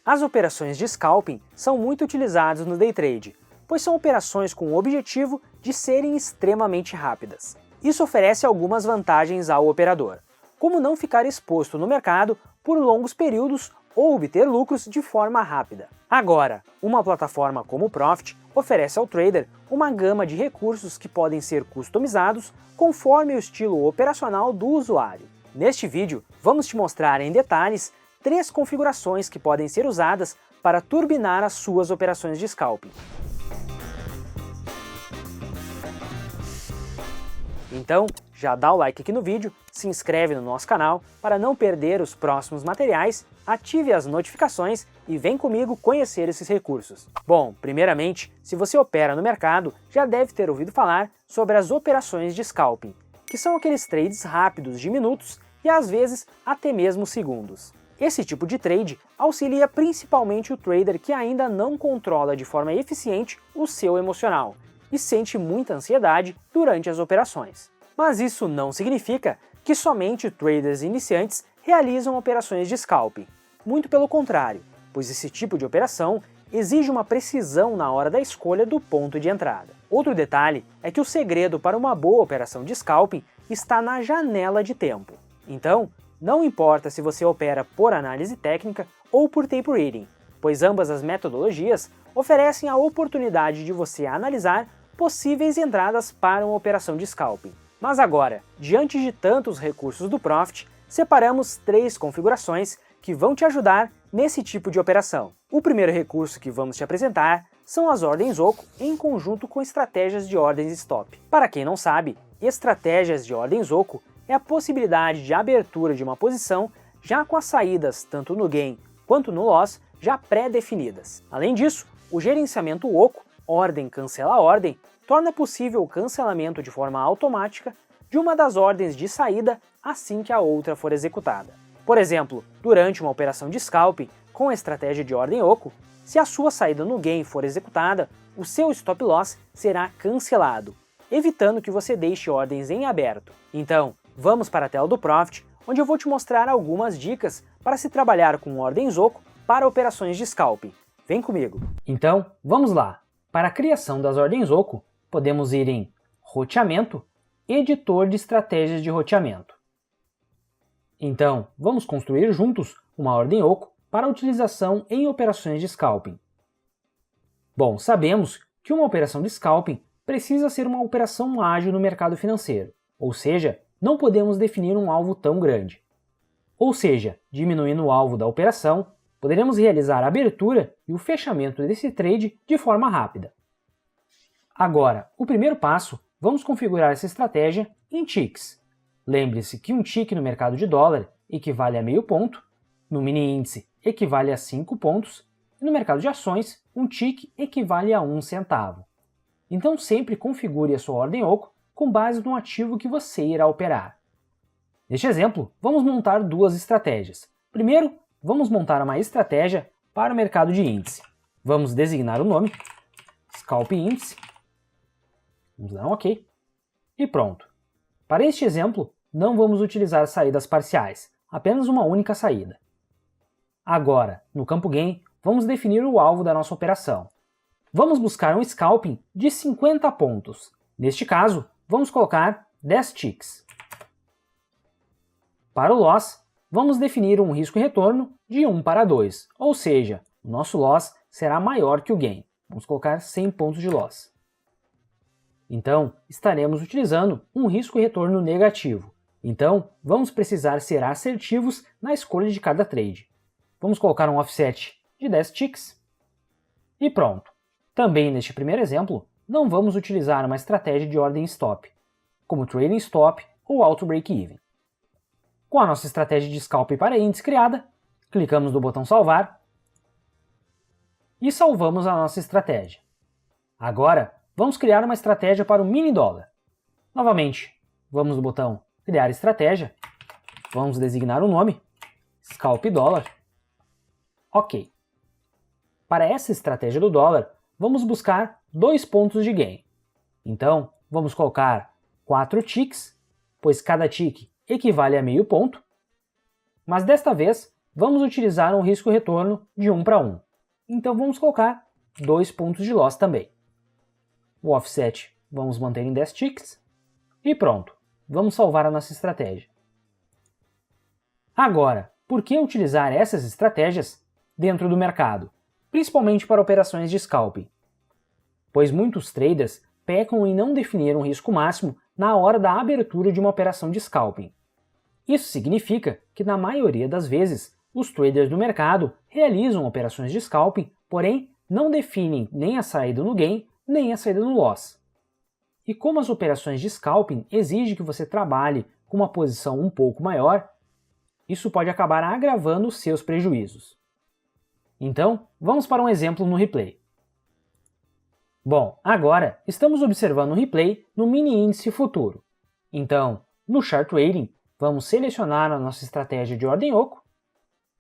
As operações de scalping são muito utilizadas no day trade, pois são operações com o objetivo de serem extremamente rápidas. Isso oferece algumas vantagens ao operador, como não ficar exposto no mercado por longos períodos ou obter lucros de forma rápida. Agora, uma plataforma como o Profit oferece ao trader uma gama de recursos que podem ser customizados conforme o estilo operacional do usuário. Neste vídeo, vamos te mostrar em detalhes 3 configurações que podem ser usadas para turbinar as suas operações de scalping. Então, já dá o like aqui no vídeo, se inscreve no nosso canal para não perder os próximos materiais, ative as notificações e vem comigo conhecer esses recursos. Bom, primeiramente, se você opera no mercado, já deve ter ouvido falar sobre as operações de scalping, que são aqueles trades rápidos de minutos e às vezes até mesmo segundos. Esse tipo de trade auxilia principalmente o trader que ainda não controla de forma eficiente o seu emocional e sente muita ansiedade durante as operações. Mas isso não significa que somente traders iniciantes realizam operações de scalping. Muito pelo contrário, pois esse tipo de operação exige uma precisão na hora da escolha do ponto de entrada. Outro detalhe é que o segredo para uma boa operação de scalping está na janela de tempo. Então, não importa se você opera por análise técnica ou por tape reading, pois ambas as metodologias oferecem a oportunidade de você analisar possíveis entradas para uma operação de scalping. Mas agora, diante de tantos recursos do Profit, separamos 3 configurações que vão te ajudar nesse tipo de operação. O primeiro recurso que vamos te apresentar são as ordens oco em conjunto com estratégias de ordens stop. Para quem não sabe, estratégias de ordens oco é a possibilidade de abertura de uma posição já com as saídas tanto no gain quanto no loss já pré-definidas. Além disso, o gerenciamento oco, ordem cancela ordem, torna possível o cancelamento de forma automática de uma das ordens de saída assim que a outra for executada. Por exemplo, durante uma operação de scalping com a estratégia de ordem oco, se a sua saída no gain for executada, o seu stop loss será cancelado, evitando que você deixe ordens em aberto. Então, vamos para a tela do Profit, onde eu vou te mostrar algumas dicas para se trabalhar com ordens oco para operações de scalping. Vem comigo! Então, vamos lá! Para a criação das ordens oco, podemos ir em Roteamento, Editor de estratégias de roteamento. Então, vamos construir juntos uma ordem oco para utilização em operações de scalping. Bom, sabemos que uma operação de scalping precisa ser uma operação ágil no mercado financeiro, ou seja, não podemos definir um alvo tão grande. Ou seja, diminuindo o alvo da operação, poderemos realizar a abertura e o fechamento desse trade de forma rápida. Agora, o primeiro passo, vamos configurar essa estratégia em ticks. Lembre-se que um tick no mercado de dólar equivale a meio ponto, no mini índice equivale a 5 pontos e no mercado de ações um tick equivale a 1 centavo. Então sempre configure a sua ordem oco com base no ativo que você irá operar. Neste exemplo, vamos montar 2 estratégias. Primeiro, vamos montar uma estratégia para o mercado de índice. Vamos designar o nome, Scalp Índice, vamos dar um OK, e pronto. Para este exemplo, não vamos utilizar saídas parciais, apenas uma única saída. Agora, no campo Gain, vamos definir o alvo da nossa operação. Vamos buscar um scalping de 50 pontos. Neste caso, vamos colocar 10 ticks. Para o loss, vamos definir um risco e retorno de 1 para 2, ou seja, o nosso loss será maior que o gain. Vamos colocar 100 pontos de loss. Então, estaremos utilizando um risco e retorno negativo. Então, vamos precisar ser assertivos na escolha de cada trade. Vamos colocar um offset de 10 ticks e pronto. Também neste primeiro exemplo, não vamos utilizar uma estratégia de ordem stop, como trailing stop ou auto break-even. Com a nossa estratégia de scalp para índice criada, clicamos no botão salvar e salvamos a nossa estratégia. Agora, vamos criar uma estratégia para o mini dólar. Novamente, vamos no botão criar estratégia, vamos designar o nome, Scalp dólar. OK. Para essa estratégia do dólar, vamos buscar 2 pontos de gain. Então, vamos colocar 4 ticks, pois cada tick equivale a meio ponto, mas desta vez vamos utilizar um risco-retorno de 1 para 1. Então vamos colocar 2 pontos de loss também. O offset vamos manter em 10 ticks e pronto, vamos salvar a nossa estratégia. Agora, por que utilizar essas estratégias dentro do mercado, principalmente para operações de scalping? Pois muitos traders pecam em não definir um risco máximo na hora da abertura de uma operação de scalping. Isso significa que, na maioria das vezes, os traders do mercado realizam operações de scalping, porém não definem nem a saída no gain, nem a saída no loss. E como as operações de scalping exigem que você trabalhe com uma posição um pouco maior, isso pode acabar agravando os seus prejuízos. Então, vamos para um exemplo no replay. Bom, agora estamos observando um replay no mini índice futuro. Então, no Chart Trading, vamos selecionar a nossa estratégia de ordem oco,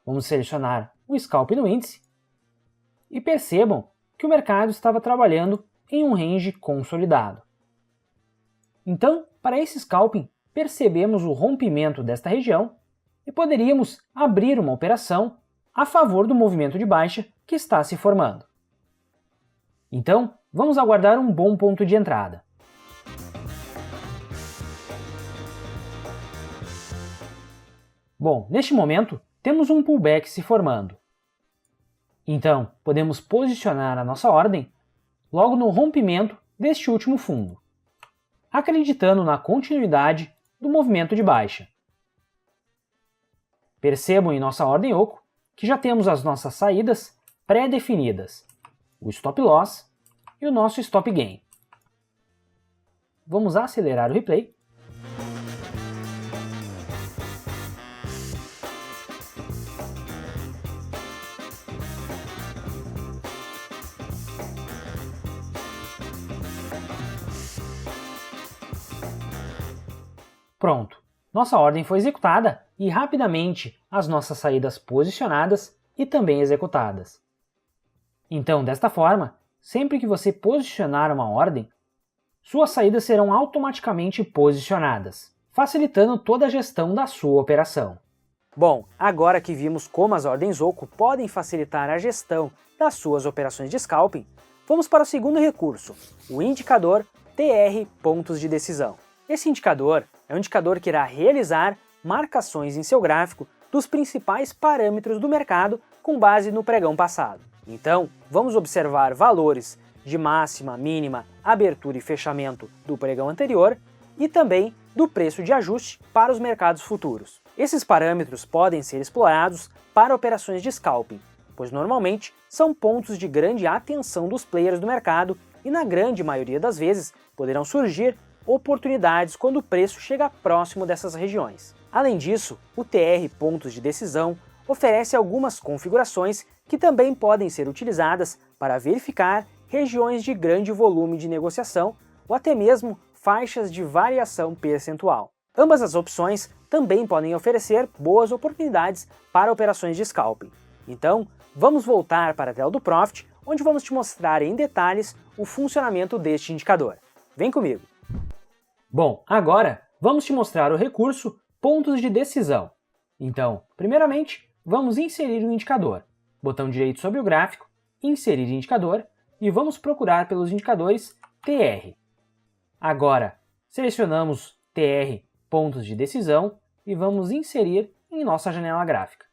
vamos selecionar o scalp no índice e percebam que o mercado estava trabalhando em um range consolidado. Então, para esse scalping, percebemos o rompimento desta região e poderíamos abrir uma operação a favor do movimento de baixa que está se formando. Então, vamos aguardar um bom ponto de entrada. Bom, neste momento, temos um pullback se formando. Então, podemos posicionar a nossa ordem logo no rompimento deste último fundo, acreditando na continuidade do movimento de baixa. Percebam em nossa ordem oco que já temos as nossas saídas pré-definidas, o stop loss e o nosso stop gain. Vamos acelerar o replay. Pronto, nossa ordem foi executada e rapidamente as nossas saídas posicionadas e também executadas. Então, desta forma, sempre que você posicionar uma ordem, suas saídas serão automaticamente posicionadas, facilitando toda a gestão da sua operação. Bom, agora que vimos como as ordens oco podem facilitar a gestão das suas operações de scalping, vamos para o segundo recurso, o indicador TR pontos de decisão. Esse indicador é um indicador que irá realizar marcações em seu gráfico dos principais parâmetros do mercado com base no pregão passado. Então, vamos observar valores de máxima, mínima, abertura e fechamento do pregão anterior e também do preço de ajuste para os mercados futuros. Esses parâmetros podem ser explorados para operações de scalping, pois normalmente são pontos de grande atenção dos players do mercado e na grande maioria das vezes poderão surgir oportunidades quando o preço chega próximo dessas regiões. Além disso, o TR pontos de decisão oferece algumas configurações que também podem ser utilizadas para verificar regiões de grande volume de negociação ou até mesmo faixas de variação percentual. Ambas as opções também podem oferecer boas oportunidades para operações de scalping. Então, vamos voltar para a tela do Profit, onde vamos te mostrar em detalhes o funcionamento deste indicador. Vem comigo! Bom, agora vamos te mostrar o recurso pontos de decisão. Então, primeiramente, vamos inserir o indicador. Botão direito sobre o gráfico, inserir indicador e vamos procurar pelos indicadores TR. Agora, selecionamos TR pontos de decisão e vamos inserir em nossa janela gráfica.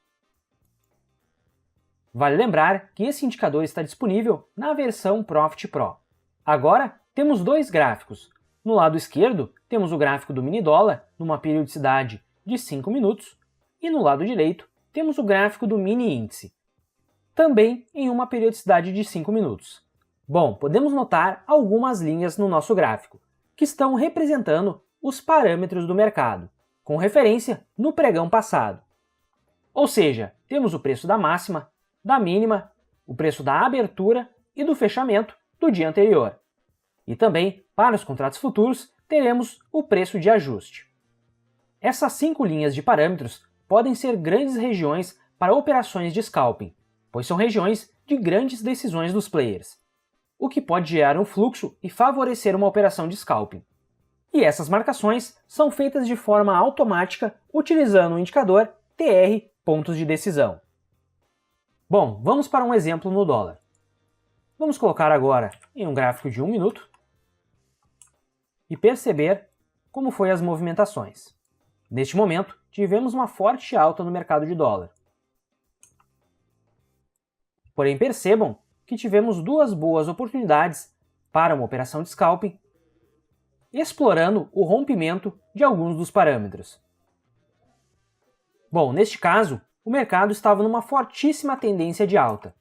Vale lembrar que esse indicador está disponível na versão Profit Pro. Agora, temos dois gráficos. No lado esquerdo, temos o gráfico do mini dólar numa periodicidade de 5 minutos e no lado direito, temos o gráfico do mini índice, também em uma periodicidade de 5 minutos. Bom, podemos notar algumas linhas no nosso gráfico, que estão representando os parâmetros do mercado, com referência no pregão passado. Ou seja, temos o preço da máxima, da mínima, o preço da abertura e do fechamento do dia anterior. E também, para os contratos futuros, teremos o preço de ajuste. Essas 5 linhas de parâmetros podem ser grandes regiões para operações de scalping, pois são regiões de grandes decisões dos players, o que pode gerar um fluxo e favorecer uma operação de scalping. E essas marcações são feitas de forma automática utilizando o indicador TR pontos de decisão. Bom, vamos para um exemplo no dólar. Vamos colocar agora em um gráfico de 1 minuto e perceber como foi as movimentações. Neste momento, tivemos uma forte alta no mercado de dólar. Porém, percebam que tivemos duas boas oportunidades para uma operação de scalping, explorando o rompimento de alguns dos parâmetros. Bom, neste caso, o mercado estava numa fortíssima tendência de alta.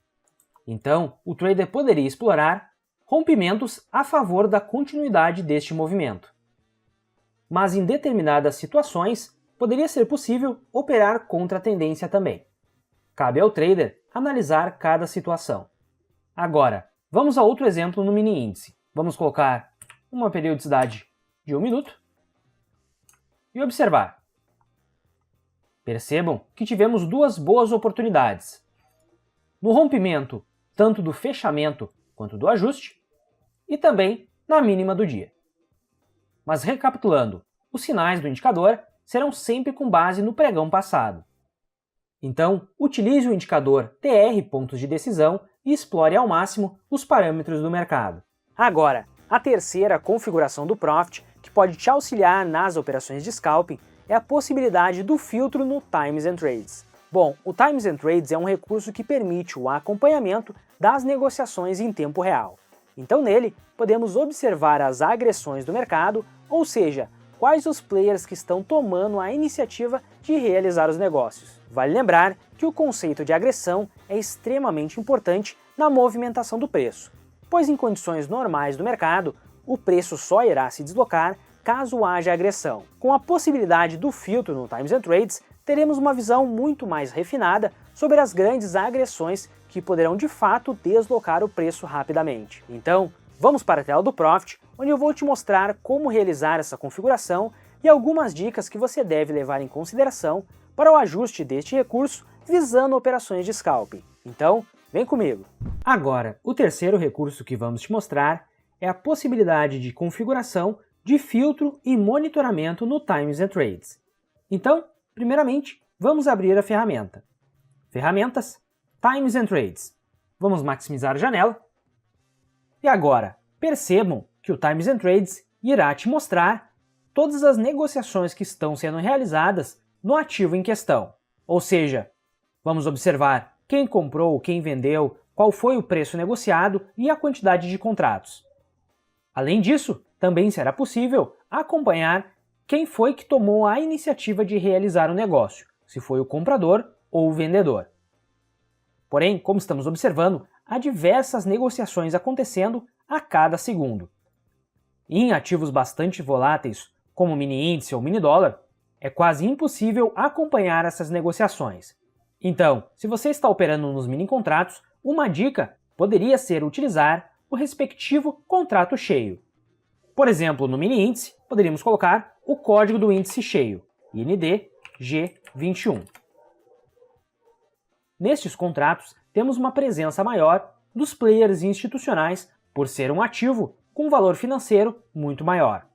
Então, o trader poderia explorar rompimentos a favor da continuidade deste movimento. Mas em determinadas situações, poderia ser possível operar contra a tendência também. Cabe ao trader analisar cada situação. Agora, vamos a outro exemplo no mini índice. Vamos colocar uma periodicidade de 1 minuto e observar. Percebam que tivemos duas boas oportunidades. No rompimento, tanto do fechamento quanto do ajuste, e também na mínima do dia. Mas recapitulando, os sinais do indicador serão sempre com base no pregão passado. Então, utilize o indicador TR pontos de decisão e explore ao máximo os parâmetros do mercado. Agora, a terceira configuração do Profit, que pode te auxiliar nas operações de scalping, é a possibilidade do filtro no Times and Trades. Bom, o Times and Trades é um recurso que permite o acompanhamento das negociações em tempo real. Então nele, podemos observar as agressões do mercado, ou seja, quais os players que estão tomando a iniciativa de realizar os negócios. Vale lembrar que o conceito de agressão é extremamente importante na movimentação do preço, pois em condições normais do mercado, o preço só irá se deslocar caso haja agressão. Com a possibilidade do filtro no Times and Trades, teremos uma visão muito mais refinada sobre as grandes agressões que poderão de fato deslocar o preço rapidamente. Então, vamos para a tela do Profit, onde eu vou te mostrar como realizar essa configuração e algumas dicas que você deve levar em consideração para o ajuste deste recurso visando operações de scalping. Então, vem comigo! Agora, o terceiro recurso que vamos te mostrar é a possibilidade de configuração de filtro e monitoramento no Times and Trades. Então, primeiramente, vamos abrir a ferramenta. Ferramentas, Times and Trades. Vamos maximizar a janela. E agora, percebam que o Times and Trades irá te mostrar todas as negociações que estão sendo realizadas no ativo em questão. Ou seja, vamos observar quem comprou, quem vendeu, qual foi o preço negociado e a quantidade de contratos. Além disso, também será possível acompanhar quem foi que tomou a iniciativa de realizar o negócio, se foi o comprador ou o vendedor. Porém, como estamos observando, há diversas negociações acontecendo a cada segundo. E em ativos bastante voláteis, como o mini índice ou mini dólar, é quase impossível acompanhar essas negociações. Então, se você está operando nos mini contratos, uma dica poderia ser utilizar o respectivo contrato cheio. Por exemplo, no mini índice, poderíamos colocar o código do índice cheio, IND G21. Nestes contratos, temos uma presença maior dos players institucionais por ser um ativo com valor financeiro muito maior.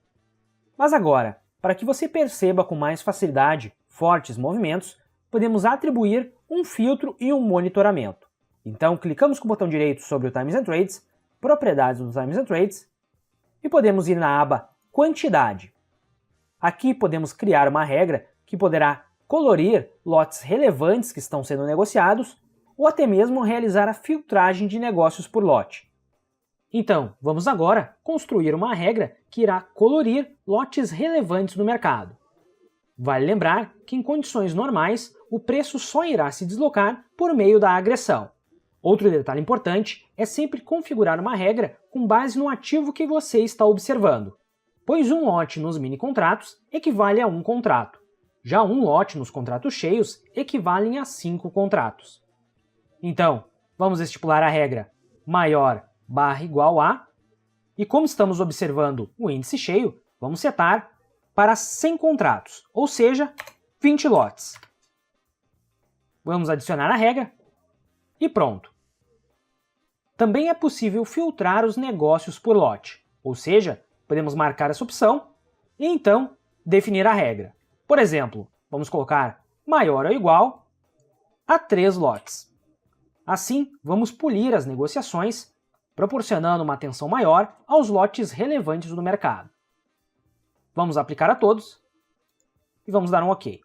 Mas agora, para que você perceba com mais facilidade fortes movimentos, podemos atribuir um filtro e um monitoramento. Então, clicamos com o botão direito sobre o Times and Trades, Propriedades do Times and Trades, e podemos ir na aba Quantidade. Aqui podemos criar uma regra que poderá colorir lotes relevantes que estão sendo negociados ou até mesmo realizar a filtragem de negócios por lote. Então, vamos agora construir uma regra que irá colorir lotes relevantes no mercado. Vale lembrar que em condições normais, o preço só irá se deslocar por meio da agressão. Outro detalhe importante é sempre configurar uma regra com base no ativo que você está observando, pois um lote nos mini contratos equivale a um contrato. Já um lote nos contratos cheios equivalem a 5 contratos. Então, vamos estipular a regra maior barra igual a, e como estamos observando o índice cheio, vamos setar para 100 contratos, ou seja, 20 lotes. Vamos adicionar a regra e pronto. Também é possível filtrar os negócios por lote, ou seja, podemos marcar essa opção e então definir a regra. Por exemplo, vamos colocar maior ou igual a 3 lotes. Assim, vamos polir as negociações, proporcionando uma atenção maior aos lotes relevantes do mercado. Vamos aplicar a todos e vamos dar um OK.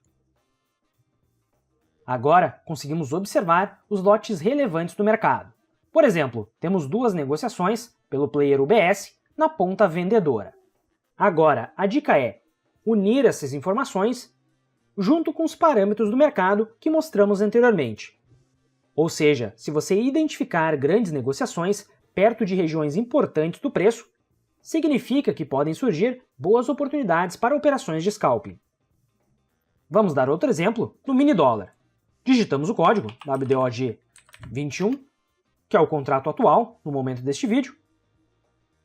Agora, conseguimos observar os lotes relevantes do mercado. Por exemplo, temos 2 negociações pelo player UBS na ponta vendedora. Agora, a dica é unir essas informações junto com os parâmetros do mercado que mostramos anteriormente. Ou seja, se você identificar grandes negociações perto de regiões importantes do preço, significa que podem surgir boas oportunidades para operações de scalping. Vamos dar outro exemplo no mini dólar. Digitamos o código WDOG21, que é o contrato atual no momento deste vídeo.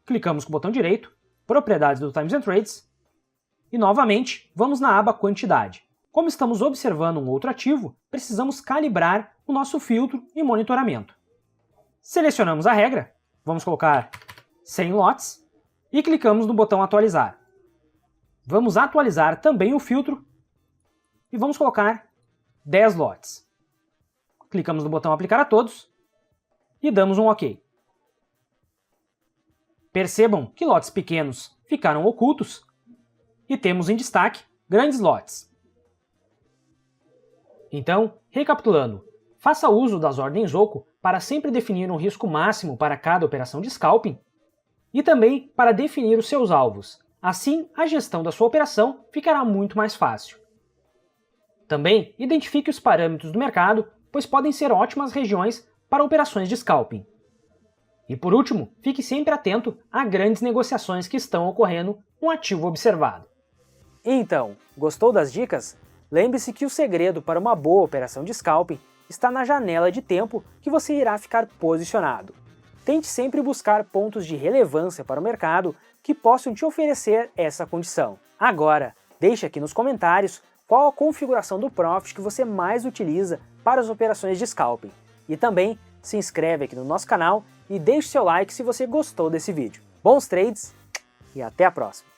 Clicamos com o botão direito, Propriedades do Times and Trades, e novamente vamos na aba Quantidade. Como estamos observando um outro ativo, precisamos calibrar o nosso filtro e monitoramento. Selecionamos a regra, vamos colocar 100 lotes e clicamos no botão Atualizar. Vamos atualizar também o filtro e vamos colocar 10 lotes. Clicamos no botão Aplicar a todos e damos um OK. Percebam que lotes pequenos ficaram ocultos e temos em destaque grandes lotes. Então, recapitulando, faça uso das ordens OCO para sempre definir um risco máximo para cada operação de scalping e também para definir os seus alvos. Assim, a gestão da sua operação ficará muito mais fácil. Também identifique os parâmetros do mercado, pois podem ser ótimas regiões para operações de scalping. E por último, fique sempre atento a grandes negociações que estão ocorrendo com o ativo observado. Então, gostou das dicas? Lembre-se que o segredo para uma boa operação de scalping está na janela de tempo que você irá ficar posicionado. Tente sempre buscar pontos de relevância para o mercado que possam te oferecer essa condição. Agora, deixe aqui nos comentários qual a configuração do Profit que você mais utiliza para as operações de scalping. E também se inscreve aqui no nosso canal e deixe seu like se você gostou desse vídeo. Bons trades e até a próxima!